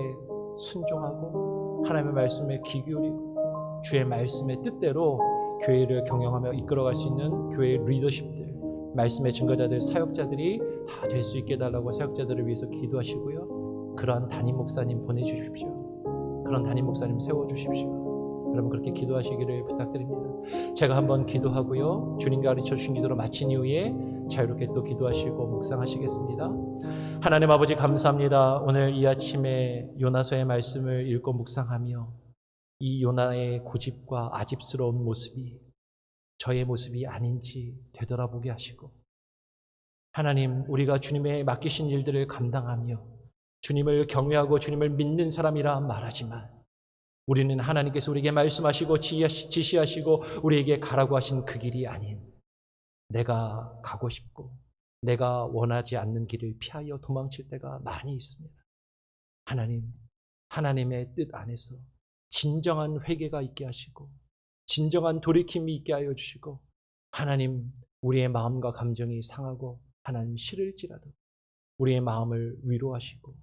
순종하고 하나님의 말씀에 귀 기울이고 주의 말씀의 뜻대로 교회를 경영하며 이끌어갈 수 있는 교회의 리더십들, 말씀의 증거자들, 사역자들이 다 될 수 있게 해달라고 사역자들을 위해서 기도하시고요. 그러한 담임 목사님 보내주십시오. 그런 담임 목사님 세워주십시오. 여러분, 그렇게 기도하시기를 부탁드립니다. 제가 한번 기도하고요. 주님 가르쳐 주신 기도로 마친 이후에 자유롭게 또 기도하시고 묵상하시겠습니다. 하나님 아버지, 감사합니다. 오늘 이 아침에 요나서의 말씀을 읽고 묵상하며 이 요나의 고집과 아집스러운 모습이 저의 모습이 아닌지 되돌아보게 하시고, 하나님, 우리가 주님의 맡기신 일들을 감당하며 주님을 경외하고 주님을 믿는 사람이라 말하지만 우리는 하나님께서 우리에게 말씀하시고 지시하시고 우리에게 가라고 하신 그 길이 아닌 내가 가고 싶고 내가 원하지 않는 길을 피하여 도망칠 때가 많이 있습니다. 하나님, 하나님의 뜻 안에서 진정한 회개가 있게 하시고 진정한 돌이킴이 있게 하여 주시고, 하나님, 우리의 마음과 감정이 상하고 하나님 싫을지라도 우리의 마음을 위로하시고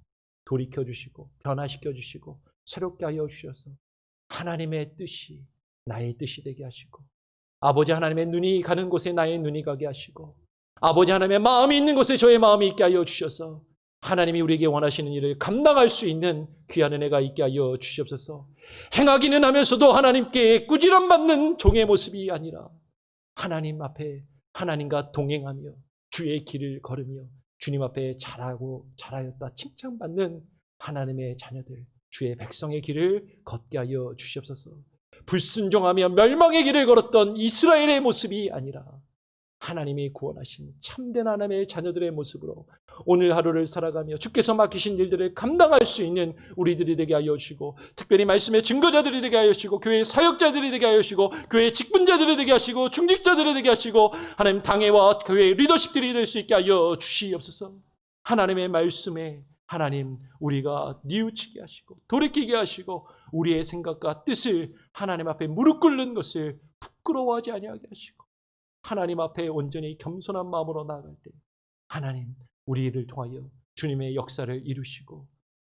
돌이켜주시고 변화시켜주시고 새롭게 하여 주셔서 하나님의 뜻이 나의 뜻이 되게 하시고 아버지 하나님의 눈이 가는 곳에 나의 눈이 가게 하시고 아버지 하나님의 마음이 있는 곳에 저의 마음이 있게 하여 주셔서 하나님이 우리에게 원하시는 일을 감당할 수 있는 귀한 은혜가 있게 하여 주시옵소서. 행하기는 하면서도 하나님께 꾸지람 받는 종의 모습이 아니라 하나님 앞에 하나님과 동행하며 주의 길을 걸으며 주님 앞에 잘하였다 칭찬받는 하나님의 자녀들, 주의 백성의 길을 걷게 하여 주시옵소서. 불순종하며 멸망의 길을 걸었던 이스라엘의 모습이 아니라 하나님이 구원하신 참된 하나님의 자녀들의 모습으로 오늘 하루를 살아가며 주께서 맡기신 일들을 감당할 수 있는 우리들이 되게 하여 주시고 특별히 말씀의 증거자들이 되게 하여 주시고 교회의 사역자들이 되게 하여 주시고 교회의 직분자들이 되게 하시고 중직자들이 되게 하시고 하나님 당회와 교회의 리더십들이 될 수 있게 하여 주시옵소서. 하나님의 말씀에 하나님 우리가 뉘우치게 하시고 돌이키게 하시고 우리의 생각과 뜻을 하나님 앞에 무릎 꿇는 것을 부끄러워하지 아니하게 하시고 하나님 앞에 온전히 겸손한 마음으로 나아갈 때 하나님 우리를 통하여 주님의 역사를 이루시고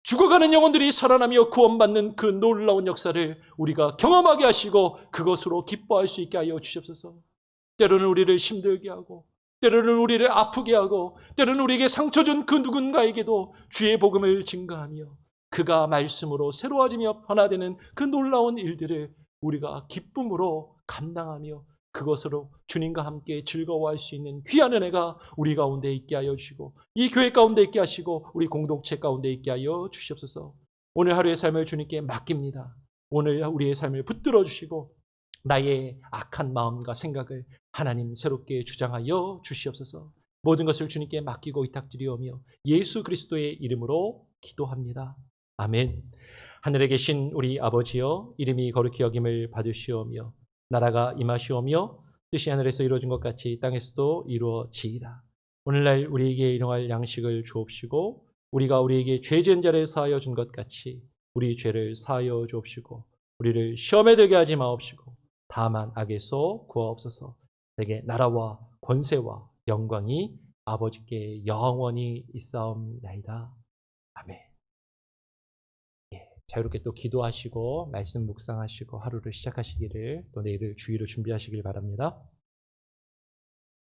죽어가는 영혼들이 살아나며 구원받는 그 놀라운 역사를 우리가 경험하게 하시고 그것으로 기뻐할 수 있게 하여 주시옵소서. 때로는 우리를 힘들게 하고 때로는 우리를 아프게 하고 때로는 우리에게 상처 준 그 누군가에게도 주의 복음을 증거하며 그가 말씀으로 새로워지며 변화되는 그 놀라운 일들을 우리가 기쁨으로 감당하며 그것으로 주님과 함께 즐거워할 수 있는 귀한 은혜가 우리 가운데 있게 하여 주시고 이 교회 가운데 있게 하시고 우리 공동체 가운데 있게 하여 주시옵소서. 오늘 하루의 삶을 주님께 맡깁니다. 오늘 우리의 삶을 붙들어 주시고 나의 악한 마음과 생각을 하나님 새롭게 주장하여 주시옵소서. 모든 것을 주님께 맡기고 의탁드리오며 예수 그리스도의 이름으로 기도합니다. 아멘. 하늘에 계신 우리 아버지여 이름이 거룩히 여김을 받으시오며 나라가 임하시오며 뜻이 하늘에서 이루어진 것 같이 땅에서도 이루어지이다. 오늘날 우리에게 일용할 양식을 주옵시고 우리가 우리에게 죄 지은 자를 사하여 준 것 같이 우리 죄를 사하여 주옵시고 우리를 시험에 들게 하지 마옵시고 다만 악에서 구하옵소서. 내게 나라와 권세와 영광이 아버지께 영원히 있사옵나이다. 아멘. 자유롭게 또 기도하시고 말씀 묵상하시고 하루를 시작하시기를 또 내일을 주의로 준비하시길 바랍니다.